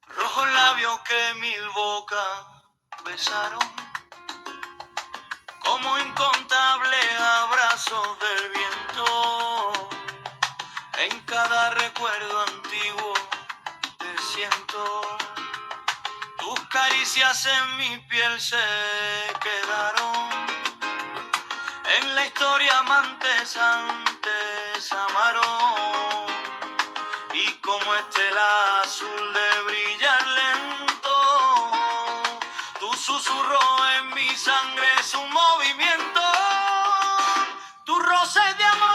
Rojos labios que mil bocas besaron, como incontables abrazos del viento. En cada recuerdo antiguo te siento, tus caricias en mi piel se quedaron. En la historia amantes antes amaron, y como estela azul de brillar lento, tu susurro en mi sangre es un movimiento, tu roce de amor